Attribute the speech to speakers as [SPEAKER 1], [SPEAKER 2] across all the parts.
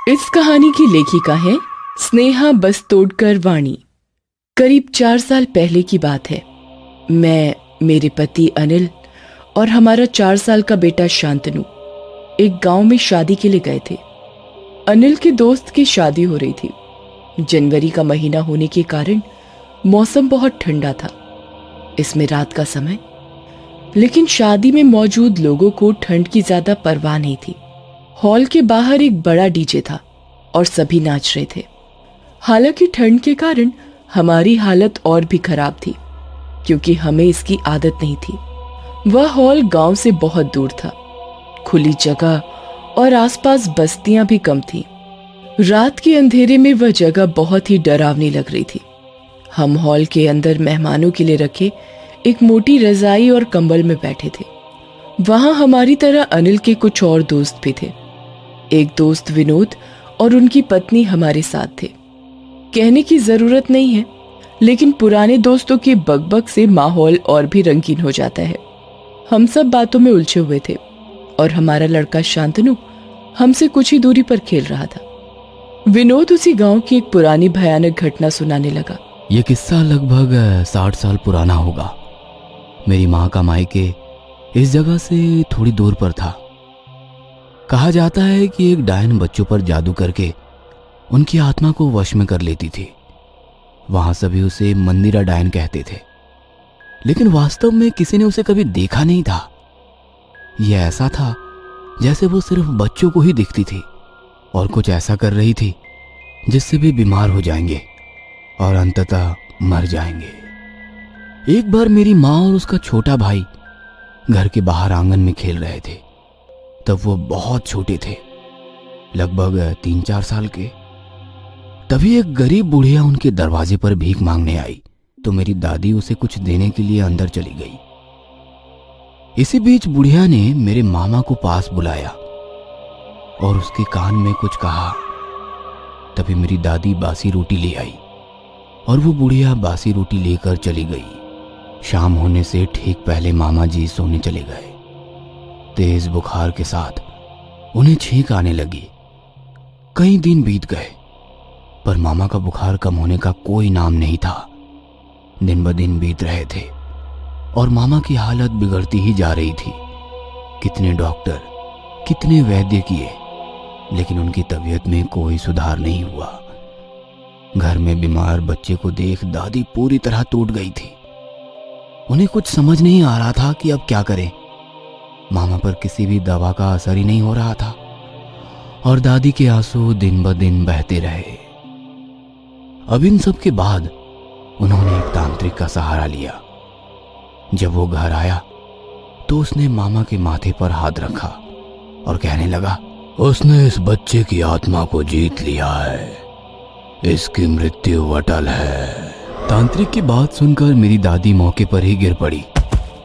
[SPEAKER 1] इस कहानी की लेखिका है स्नेहा बस्तोडकर वाणी। करीब 4 साल पहले की बात है। मैं, मेरे पति अनिल और हमारा 4 साल का बेटा शांतनु एक गांव में शादी के लिए गए थे। अनिल के दोस्त की शादी हो रही थी। जनवरी का महीना होने के कारण मौसम बहुत ठंडा था, इसमें रात का समय। लेकिन शादी में मौजूद लोगों को ठंड की ज्यादा परवाह नहीं थी। हॉल के बाहर एक बड़ा डीजे था और सभी नाच रहे थे। हालांकि ठंड के कारण हमारी हालत और भी खराब थी, क्योंकि हमें इसकी आदत नहीं थी। वह हॉल गांव से बहुत दूर था, खुली जगह और आसपास बस्तियां भी कम थीं। रात के अंधेरे में वह जगह बहुत ही डरावनी लग रही थी। हम हॉल के अंदर मेहमानों के लिए रखे एक मोटी रजाई और कंबल में बैठे थे। वहां हमारी तरह अनिल के कुछ और दोस्त भी थे। एक दोस्त विनोद और उनकी पत्नी हमारे साथ थे। कहने की जरूरत नहीं है, लेकिन पुराने दोस्तों की बकबक से माहौल और भी रंगीन हो जाता है। हम सब बातों में उलझे हुए थे और हमारा लड़का शांतनु हमसे कुछ ही दूरी पर खेल रहा था। विनोद उसी गांव की एक पुरानी भयानक घटना सुनाने लगा।
[SPEAKER 2] ये किस्सा लगभग 60 साल पुराना होगा। मेरी माँ का मायके इस जगह से थोड़ी दूर पर था। कहा जाता है कि एक डायन बच्चों पर जादू करके उनकी आत्मा को वश में कर लेती थी। वहां सभी उसे मंदिरा डायन कहते थे, लेकिन वास्तव में किसी ने उसे कभी देखा नहीं था। यह ऐसा था जैसे वो सिर्फ बच्चों को ही दिखती थी और कुछ ऐसा कर रही थी जिससे वे बीमार हो जाएंगे और अंततः मर जाएंगे। एक बार मेरी माँ और उसका छोटा भाई घर के बाहर आंगन में खेल रहे थे। तब वो बहुत छोटे थे, लगभग 3-4 साल के। तभी एक गरीब बुढ़िया उनके दरवाजे पर भीख मांगने आई, तो मेरी दादी उसे कुछ देने के लिए अंदर चली गई। इसी बीच बुढ़िया ने मेरे मामा को पास बुलाया और उसके कान में कुछ कहा। तभी मेरी दादी बासी रोटी ले आई और वो बुढ़िया बासी रोटी लेकर चली गई। शाम होने से ठीक पहले मामा जी सोने चले गए। तेज बुखार के साथ उन्हें छींक आने लगी। कई दिन बीत गए, पर मामा का बुखार कम होने का कोई नाम नहीं था। दिन ब दिन बीत रहे थे और मामा की हालत बिगड़ती ही जा रही थी। कितने डॉक्टर, कितने वैद्य किए, लेकिन उनकी तबीयत में कोई सुधार नहीं हुआ। घर में बीमार बच्चे को देख दादी पूरी तरह टूट गई थी। उन्हें कुछ समझ नहीं आ रहा था कि अब क्या करें। मामा पर किसी भी दवा का असर ही नहीं हो रहा था और दादी के आंसू दिन ब दिन बहते रहे। अब इन सब के बाद उन्होंने एक तांत्रिक का सहारा लिया। जब वो घर आया तो उसने मामा के माथे पर हाथ रखा और कहने लगा, उसने इस बच्चे की आत्मा को जीत लिया है, इसकी मृत्यु अटल है। तांत्रिक की बात सुनकर मेरी दादी मौके पर ही गिर पड़ी।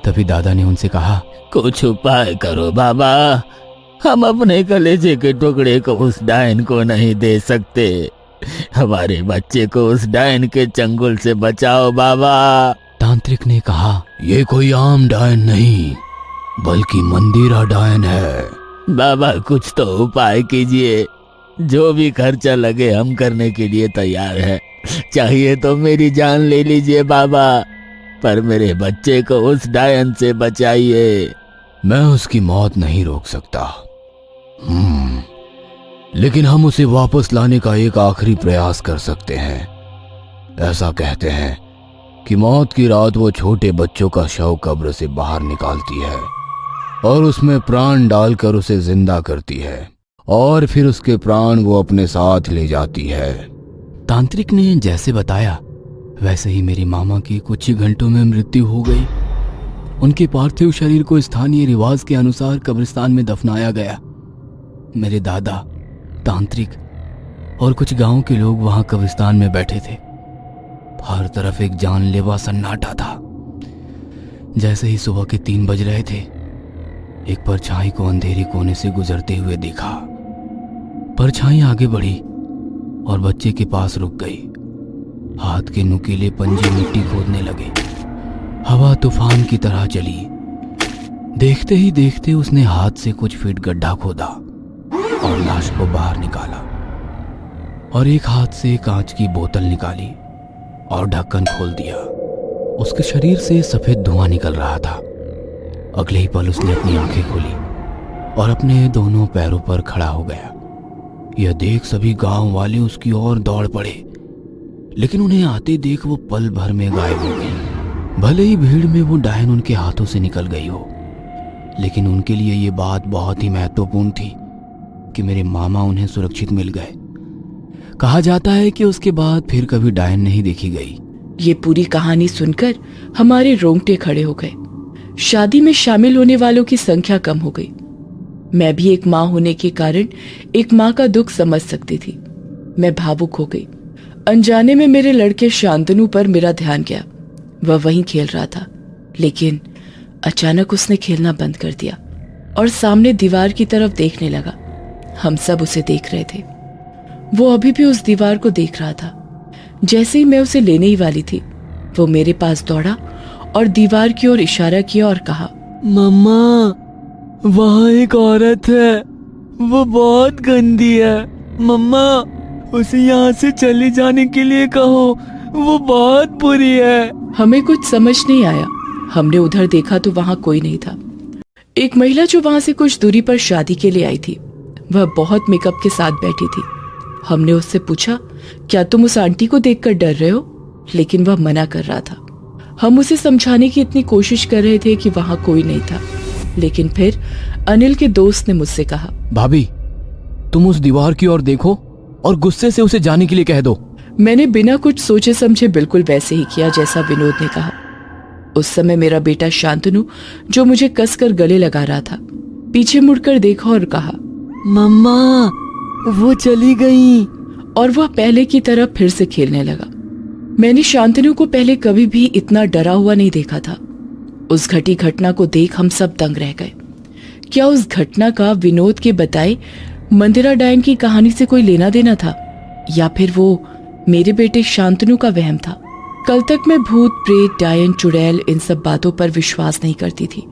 [SPEAKER 2] तभी दादा ने उनसे कहा,
[SPEAKER 3] कुछ उपाय करो बाबा, हम अपने कलेजे के टुकड़े को उस डायन को नहीं दे सकते। हमारे बच्चे को उस डायन के चंगुल से बचाओ बाबा।
[SPEAKER 2] तांत्रिक ने कहा, ये कोई आम डायन नहीं, बल्कि मंदिरा डायन है।
[SPEAKER 3] बाबा कुछ तो उपाय कीजिए, जो भी खर्चा लगे हम करने के लिए तैयार है। चाहिए तो मेरी जान ले लीजिए बाबा, पर मेरे बच्चे को उस डायन से बचाइए।
[SPEAKER 2] मैं उसकी मौत नहीं रोक सकता, लेकिन हम उसे वापस लाने का एक आखिरी प्रयास कर सकते हैं। ऐसा कहते हैं कि मौत की रात वो छोटे बच्चों का शव कब्र से बाहर निकालती है और उसमें प्राण डालकर उसे जिंदा करती है और फिर उसके प्राण वो अपने साथ ले जाती है। तांत्रिक ने जैसे बताया वैसे ही मेरी मामा की कुछ ही घंटों में मृत्यु हो गई। उनके पार्थिव शरीर को स्थानीय रिवाज के अनुसार कब्रिस्तान में दफनाया गया। मेरे दादा, तांत्रिक और कुछ गांव के लोग वहां कब्रिस्तान में बैठे थे। हर तरफ एक जानलेवा सन्नाटा था। जैसे ही सुबह के 3 बज रहे थे, एक परछाई को अंधेरे कोने से गुजरते हुए देखा। परछाई आगे बढ़ी और बच्चे के पास रुक गई। हाथ के नुकीले पंजे मिट्टी खोदने लगे। हवा तूफान की तरह चली। देखते ही देखते उसने हाथ से कुछ फीट गड्ढा खोदा और लाश को बाहर निकाला। और एक हाथ से कांच की बोतल निकाली और ढक्कन खोल दिया। उसके शरीर से सफेद धुआं निकल रहा था। अगले ही पल उसने अपनी आंखें खोली और अपने दोनों पैरों पर खड़ा हो गया। यह देख सभी गांव वाले उसकी ओर दौड़ पड़े, लेकिन उन्हें आते देख वो पल भर में गायब हो गई। भले ही भीड़ में वो डायन उनके हाथों से निकल गई हो, लेकिन उनके लिए ये बात बहुत ही महत्वपूर्ण थी कि मेरे मामा उन्हें सुरक्षित मिल गए। कहा जाता है कि उसके बाद फिर कभी डायन नहीं देखी गई।
[SPEAKER 1] ये पूरी कहानी सुनकर हमारे रोंगटे खड़े हो गए। शादी में शामिल होने वालों की संख्या कम हो गई। मैं भी एक माँ होने के कारण एक माँ का दुख समझ सकती थी। मैं भावुक हो गई। अनजाने में मेरे लड़के शांतनु पर मेरा ध्यान गया। वह वहीं खेल रहा था, लेकिन अचानक उसने खेलना बंद कर दिया और सामने दीवार की तरफ देखने लगा। हम सब उसे देख रहे थे। वो अभी भी उस दीवार को देख रहा था। जैसे ही मैं उसे लेने ही वाली थी, वो मेरे पास दौड़ा और दीवार की ओर इशारा किया और कहा,
[SPEAKER 3] मम्मा, वहाँ एक औरत है, वो बहुत गंदी है। मम्मा, उसे यहाँ से चले जाने के लिए कहो, वो बहुत बुरी है।
[SPEAKER 1] हमें कुछ समझ नहीं आया। हमने उधर देखा तो वहां कोई नहीं था। एक महिला जो वहां से कुछ दूरी पर शादी के लिए आई थी, वह बहुत मेकअप के साथ बैठी थी। हमने उससे पूछा, क्या तुम उस आंटी को देखकर डर रहे हो? लेकिन वह मना कर रहा था। हम उसे समझाने की इतनी कोशिश कर रहे थे कि वहां कोई नहीं था, लेकिन फिर अनिल के दोस्त ने मुझसे कहा,
[SPEAKER 2] भाभी, तुम उस दीवार की ओर देखो और गुस्से से उसे जाने के लिए कह दो।
[SPEAKER 1] मैंने बिना कुछ सोचे समझे बिल्कुल वैसे ही किया जैसा विनोद ने कहा। उस समय मेरा बेटा शांतनु, जो मुझे कसकर गले लगा रहा था, पीछे मुड़कर देखा और कहा,
[SPEAKER 3] मम्मा, वो चली गई।
[SPEAKER 1] और वह पहले की तरह फिर से खेलने लगा। मैंने शांतनु को पहले कभी भी इतना डरा हुआ नहीं देखा था। उस घटी घटना को देख हम सब दंग रह गए। क्या उस घटना का विनोद के बताए मंदिरा डायन की कहानी से कोई लेना देना था, या फिर वो मेरे बेटे शांतनु का वहम था? कल तक मैं भूत, प्रेत, डायन, चुड़ैल इन सब बातों पर विश्वास नहीं करती थी,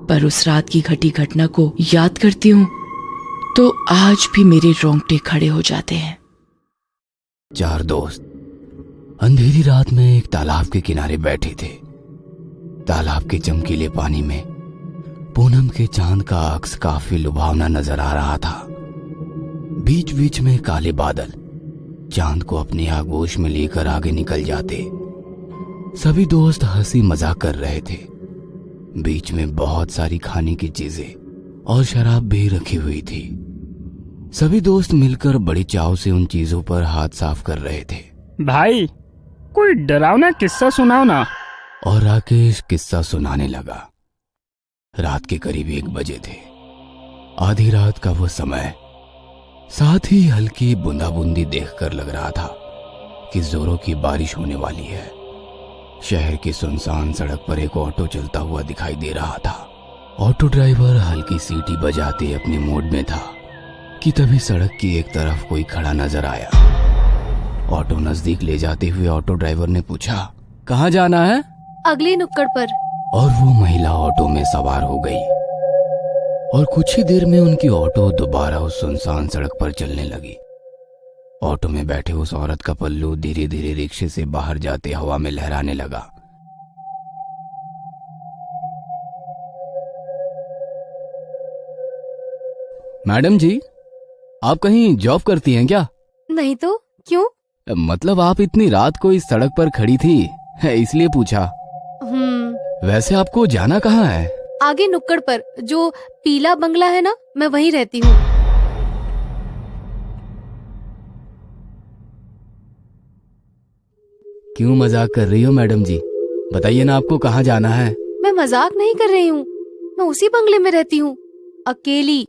[SPEAKER 1] पर उस रात की घटी घटना को याद करती हूँ तो आज भी मेरे रोंगटे खड़े हो जाते हैं।
[SPEAKER 2] 4 दोस्त अंधेरी रात में एक तालाब के किनारे बैठे थे। तालाब के चमकीले पानी में पूनम के चांद का अक्स काफी लुभावना नजर आ रहा था। बीच बीच में काले बादल चांद को अपनी आगोश में लेकर आगे निकल जाते। सभी दोस्त हंसी मजाक कर रहे थे। बीच में बहुत सारी खाने की चीजें और शराब भी रखी हुई थी। सभी दोस्त मिलकर बड़े चाव से उन चीजों पर हाथ साफ कर रहे थे।
[SPEAKER 4] भाई, कोई डरावना किस्सा सुनाओ ना।
[SPEAKER 2] और राकेश किस्सा सुनाने लगा। रात के करीब 1 बजे थे। आधी रात का वो समय, साथ ही हल्की बूंदाबूंदी देखकर लग रहा था कि जोरों की बारिश होने वाली है। शहर की सुनसान सड़क पर एक ऑटो चलता हुआ दिखाई दे रहा था। ऑटो ड्राइवर हल्की सीटी बजाते अपने मोड में था कि तभी सड़क की एक तरफ कोई खड़ा नजर आया। ऑटो नजदीक ले जाते हुए ऑटो ड्राइवर ने पूछा, कहाँ जाना है?
[SPEAKER 5] अगली नुक्कड़ पर।
[SPEAKER 2] और वो महिला ऑटो में सवार हो गई और कुछ ही देर में उनकी ऑटो दोबारा उस सुनसान सड़क पर चलने लगी। ऑटो में बैठे उस औरत का पल्लू धीरे धीरे रिक्शे से बाहर जाते हवा में लहराने लगा। मैडम जी, आप कहीं जॉब करती हैं क्या?
[SPEAKER 5] नहीं तो क्यों?
[SPEAKER 2] मतलब आप इतनी रात को इस सड़क पर खड़ी थी, इसलिए पूछा। वैसे आपको जाना कहाँ है?
[SPEAKER 5] आगे नुक्कड़ पर जो पीला बंगला है ना, मैं वहीं रहती हूँ।
[SPEAKER 2] क्यों मजाक कर रही हो मैडम जी? बताइए ना, आपको कहाँ जाना है?
[SPEAKER 5] मैं मजाक नहीं कर रही हूँ, मैं उसी बंगले में रहती हूँ, अकेली।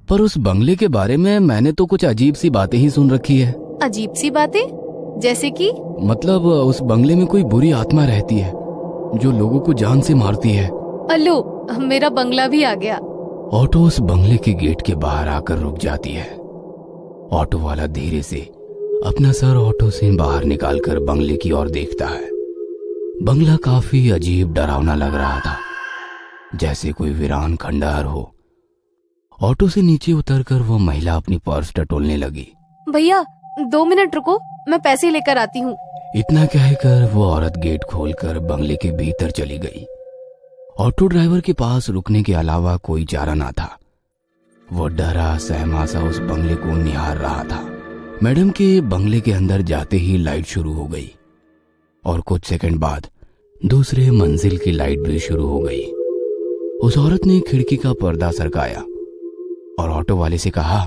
[SPEAKER 2] पर उस बंगले के बारे में मैंने तो कुछ अजीब सी बातें ही सुन रखी है।
[SPEAKER 5] अजीब सी बातें? जैसे कि?
[SPEAKER 2] मतलब उस बंगले में कोई बुरी आत्मा रहती है जो लोगों को जान से मारती है।
[SPEAKER 5] अल्लो, मेरा बंगला भी आ गया।
[SPEAKER 2] ऑटो उस बंगले के गेट के बाहर आकर रुक जाती है। ऑटो वाला धीरे से अपना सर ऑटो से बाहर निकालकर बंगले की ओर देखता है। बंगला काफी अजीब डरावना लग रहा था, जैसे कोई वीरान खंडहर हो ऑटो से नीचे उतरकर वो महिला अपनी पर्स टटोलने लगी।
[SPEAKER 5] भैया 2 मिनट रुको, मैं पैसे लेकर आती हूँ।
[SPEAKER 2] इतना कहकर वो औरत गेट खोलकर बंगले के भीतर चली गई। ऑटो ड्राइवर के पास रुकने के अलावा कोई चारा ना था। वो डरा सहमा सा उस बंगले को निहार रहा था। मैडम के बंगले के अंदर जाते ही लाइट शुरू हो गई और कुछ सेकंड बाद दूसरे मंजिल की लाइट भी शुरू हो गई। उस औरत ने खिड़की का पर्दा सरकाया और ऑटो वाले से कहा,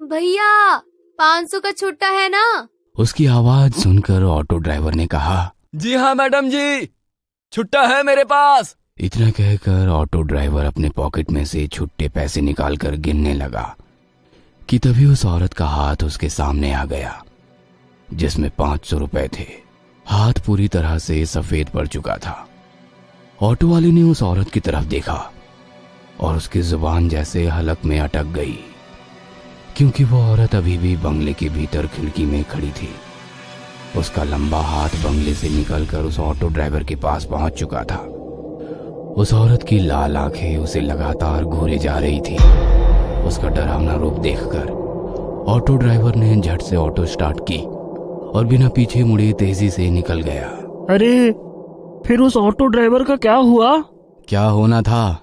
[SPEAKER 5] भैया 500 का छुट्टा है ना?
[SPEAKER 2] उसकी आवाज सुनकर ऑटो ड्राइवर ने कहा,
[SPEAKER 6] जी हाँ मैडम जी, छुट्टा है मेरे पास।
[SPEAKER 2] इतना कहकर ऑटो ड्राइवर अपने पॉकेट में से छुट्टे पैसे निकालकर गिनने लगा कि तभी उस औरत का हाथ उसके सामने आ गया जिसमें 500 रुपए थे। हाथ पूरी तरह से सफेद पड़ चुका था। ऑटो वाले ने उस औरत की तरफ देखा और उसकी जुबान जैसे हलक में अटक गई, क्योंकि वो औरत अभी भी बंगले के भीतर खिड़की में खड़ी थी। उसका लंबा हाथ बंगले से निकलकर उस ऑटो ड्राइवर के पास पहुंच चुका था। उस औरत की लाल आंखें उसे लगातार घूरे जा रही थी। उसका डरावना रूप देखकर ऑटो ड्राइवर ने झट से ऑटो स्टार्ट की और बिना पीछे मुड़े तेजी से निकल गया।
[SPEAKER 4] अरे फिर उस ऑटो ड्राइवर का क्या हुआ?
[SPEAKER 2] क्या होना था?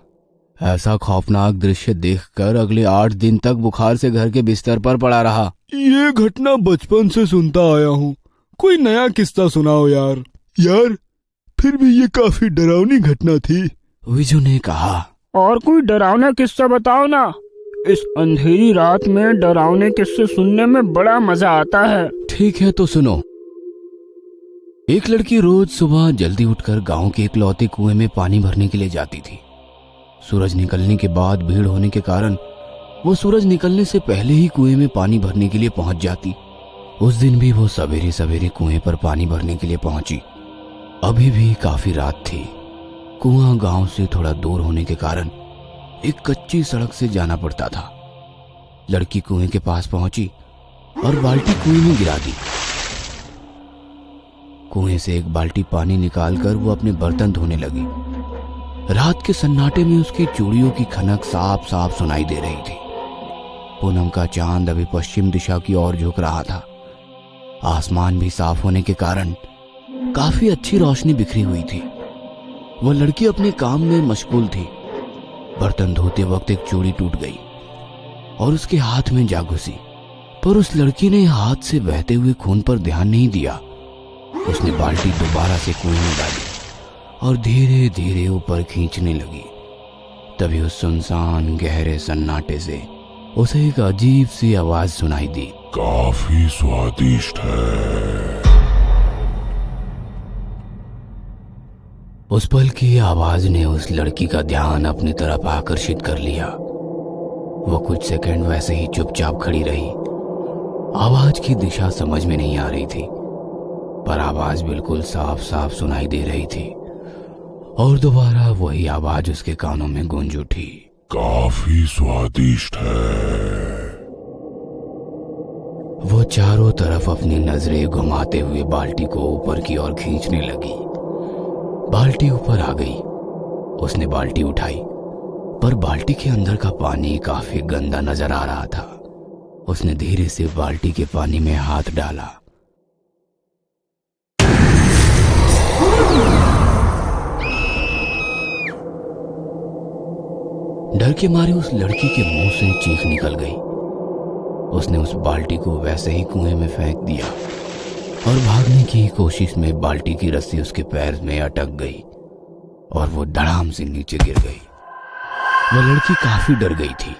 [SPEAKER 2] ऐसा खौफनाक दृश्य देखकर अगले 8 दिन तक बुखार से घर के बिस्तर पर पड़ा रहा।
[SPEAKER 7] ये घटना बचपन से सुनता आया हूँ, कोई नया किस्सा सुनाओ यार। यार फिर भी ये काफी डरावनी घटना थी।
[SPEAKER 2] विजू ने कहा,
[SPEAKER 4] और कोई डरावना किस्सा बताओ ना। इस अंधेरी रात में डरावने किस्से सुनने में बड़ा मजा आता है।
[SPEAKER 2] ठीक है तो सुनो। एक लड़की रोज सुबह जल्दी उठकर गांव के इकलौते कुएं में पानी भरने के लिए जाती थी। सूरज निकलने के बाद भीड़ होने के कारण वो सूरज निकलने से पहले ही कुएं में पानी भरने के लिए पहुंच जाती। उस दिन भी वो सवेरे सवेरे कुएं पर पानी भरने के लिए पहुंची। अभी भी काफी रात थी। कुआं गांव से थोड़ा दूर होने के कारण एक कच्ची सड़क से जाना पड़ता था। लड़की कुएं के पास पहुंची और बाल्टी कुएं में गिरा दी। कुएं से एक बाल्टी पानी निकालकर वो अपने बर्तन धोने लगी। रात के सन्नाटे में उसकी चूड़ियों की खनक साफ साफ सुनाई दे रही थी। पूनम का चांद अभी पश्चिम दिशा की ओर झुक रहा था। आसमान भी साफ होने के कारण काफी अच्छी रोशनी बिखरी हुई थी। वह लड़की अपने काम में मशगूल थी। बर्तन धोते वक्त एक चूड़ी टूट गई और उसके हाथ में जा घुसी, पर उस लड़की ने हाथ से बहते हुए खून पर ध्यान नहीं दिया। उसने बाल्टी दोबारा से कुएं में डाली और धीरे धीरे ऊपर खींचने लगी। तभी उस सुनसान गहरे सन्नाटे से उसे एक अजीब सी आवाज सुनाई दी,
[SPEAKER 7] काफी स्वादिष्ट है।
[SPEAKER 2] उस पल की आवाज ने उस लड़की का ध्यान अपनी तरफ आकर्षित कर लिया। वो कुछ सेकंड वैसे ही चुपचाप खड़ी रही। आवाज की दिशा समझ में नहीं आ रही थी, पर आवाज बिल्कुल साफ साफ सुनाई दे रही थी और दोबारा वही आवाज उसके कानों में गूंज उठी,
[SPEAKER 7] काफी स्वादिष्ट है।
[SPEAKER 2] वो चारों तरफ अपनी नजरें घुमाते हुए बाल्टी को ऊपर की ओर खींचने लगी। बाल्टी ऊपर आ गई। उसने बाल्टी उठाई, पर बाल्टी के अंदर का पानी काफी गंदा नजर आ रहा था। उसने धीरे से बाल्टी के पानी में हाथ डाला। डर के मारे उस लड़की के मुंह से चीख निकल गई। उसने उस बाल्टी को वैसे ही कुएं में फेंक दिया और भागने की कोशिश में बाल्टी की रस्सी उसके पैर में अटक गई और वो धड़ाम से नीचे गिर गई। वह लड़की काफी डर गई थी।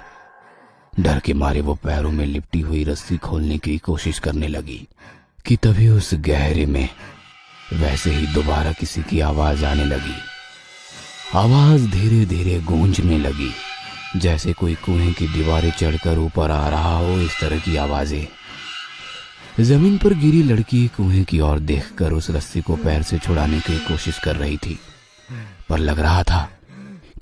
[SPEAKER 2] डर के मारे वो पैरों में लिपटी हुई रस्सी खोलने की कोशिश करने लगी कि तभी उस गहरे में वैसे ही दोबारा किसी की आवाज आने लगी। आवाज धीरे धीरे गूंजने लगी, जैसे कोई कुएं की दीवारें चढ़कर ऊपर आ रहा हो, इस तरह की आवाजें। जमीन पर गिरी लड़की कुएं की ओर देखकर उस रस्सी को पैर से छुड़ाने की कोशिश कर रही थी, पर लग रहा था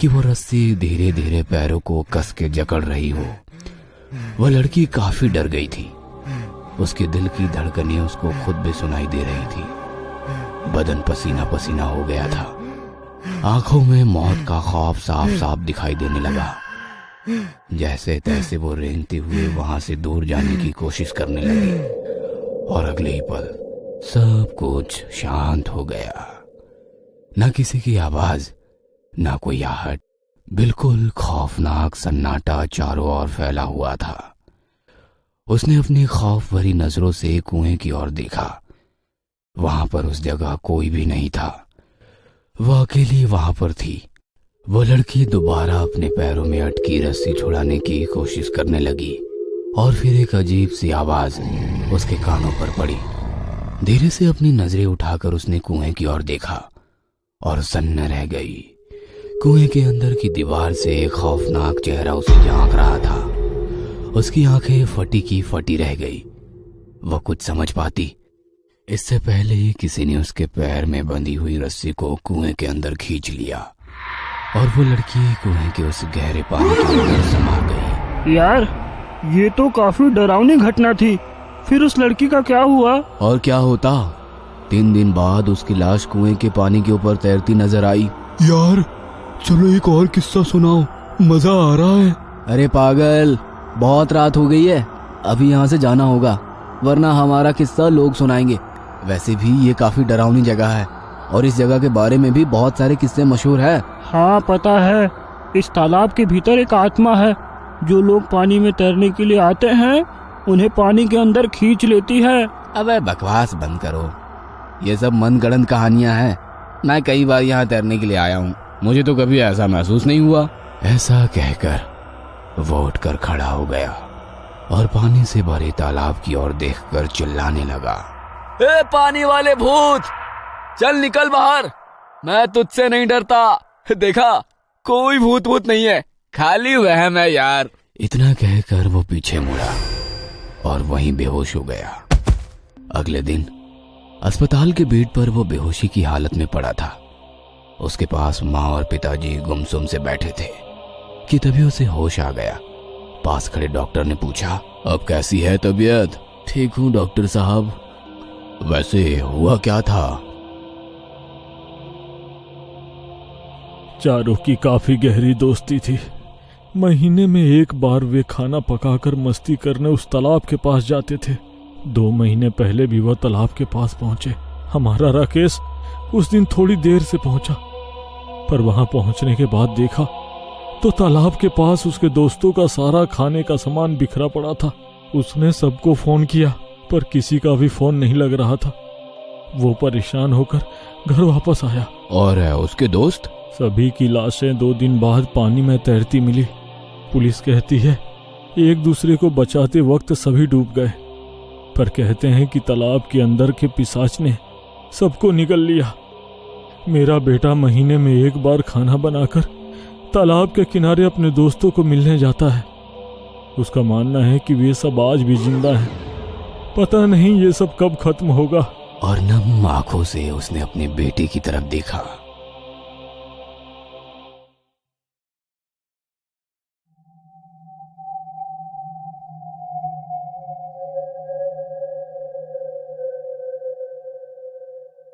[SPEAKER 2] कि वो रस्सी धीरे धीरे पैरों को कस के जकड़ रही हो। वह लड़की काफी डर गई थी। उसके दिल की धड़कनें उसको खुद भी सुनाई दे रही थी। बदन पसीना पसीना हो गया था। आंखों में मौत का खौफ साफ साफ दिखाई देने लगा। जैसे तैसे वो रेंगते हुए वहां से दूर जाने की कोशिश करने लगी और अगले ही पल सब कुछ शांत हो गया। न किसी की आवाज, न कोई आहट, बिल्कुल खौफनाक सन्नाटा चारों ओर फैला हुआ था। उसने अपनी खौफ भरी नजरों से कुएं की ओर देखा। वहां पर उस जगह कोई भी नहीं था। वह अकेली वहां पर थी। वो लड़की दोबारा अपने पैरों में अटकी रस्सी छुड़ाने की कोशिश करने लगी और फिर एक अजीब सी आवाज उसके कानों पर पड़ी। धीरे से अपनी नजरें उठाकर उसने कुएं की ओर देखा और सन्न रह गई। कुएं के अंदर की दीवार से एक खौफनाक चेहरा उसे झांक रहा था। उसकी आंखें फटी की फटी रह गई। वह कुछ समझ पाती इससे पहले ही किसी ने उसके पैर में बंधी हुई रस्सी को कुएं के अंदर खींच लिया और वो लड़की कुएं के उस गहरे पानी के अंदर समा गई।
[SPEAKER 4] यार, ये तो काफी डरावनी घटना थी। फिर उस लड़की का क्या हुआ?
[SPEAKER 2] और क्या होता, 3 दिन बाद उसकी लाश कुएं के पानी के ऊपर तैरती नजर आई।
[SPEAKER 7] यार चलो एक और किस्सा सुनाओ, मजा आ रहा है।
[SPEAKER 2] अरे पागल, बहुत रात हो गई है, अभी यहाँ से जाना होगा, वरना हमारा किस्सा लोग सुनाएंगे। वैसे भी ये काफी डरावनी जगह है और इस जगह के बारे में भी बहुत सारे किस्से मशहूर है।
[SPEAKER 4] हाँ पता है, इस तालाब के भीतर एक आत्मा है। जो लोग पानी में तैरने के लिए आते हैं उन्हें पानी के अंदर खींच लेती है।
[SPEAKER 2] अबे बकवास बंद करो, ये सब मनगढ़ंत कहानियां हैं। मैं कई बार यहाँ तैरने के लिए आया हूँ, मुझे तो कभी ऐसा महसूस नहीं हुआ। ऐसा कहकर वो उठकर खड़ा हो गया और पानी से भरे तालाब की ओर देखकर चिल्लाने लगा।
[SPEAKER 6] ए पानी वाले भूत, चल निकल बाहर, मैं तुझसे नहीं डरता। देखा, कोई भूत भूत नहीं है, खाली वहम है यार।
[SPEAKER 2] इतना कहकर वो पीछे मुड़ा और वहीं बेहोश हो गया। अगले दिन अस्पताल के बेड पर वो बेहोशी की हालत में पड़ा था। उसके पास माँ और पिताजी गुमसुम से बैठे थे कि तभी उसे होश आ गया। पास खड़े डॉक्टर ने पूछा, अब कैसी है तबीयत? ठीक हूँ डॉक्टर साहब। वैसे हुआ क्या था?
[SPEAKER 8] चारों की काफी गहरी दोस्ती थी। महीने में एक बार वे खाना पकाकर मस्ती करने उस तालाब के पास जाते थे। 2 महीने पहले भी वह तालाब के पास पहुंचे। हमारा राकेश उस दिन थोड़ी देर से पहुंचा, पर वहां पहुंचने के बाद देखा तो तालाब के पास उसके दोस्तों का सारा खाने का सामान बिखरा पड़ा था। उसने सबको फोन किया पर किसी का भी फोन नहीं लग रहा था। वो परेशान होकर घर वापस आया।
[SPEAKER 2] और उसके दोस्त?
[SPEAKER 8] सभी की लाशें 2 दिन बाद पानी में तैरती मिली। पुलिस कहती है एक दूसरे को बचाते वक्त सभी डूब गए, पर कहते हैं कि तालाब के अंदर के पिशाच ने सबको निगल लिया। मेरा बेटा महीने में एक बार खाना बनाकर तालाब के किनारे अपने दोस्तों को मिलने जाता है। उसका मानना है कि वे सब आज भी जिंदा हैं। पता नहीं ये सब कब खत्म होगा।
[SPEAKER 2] और नम आंखों से उसने अपने बेटे की तरफ देखा।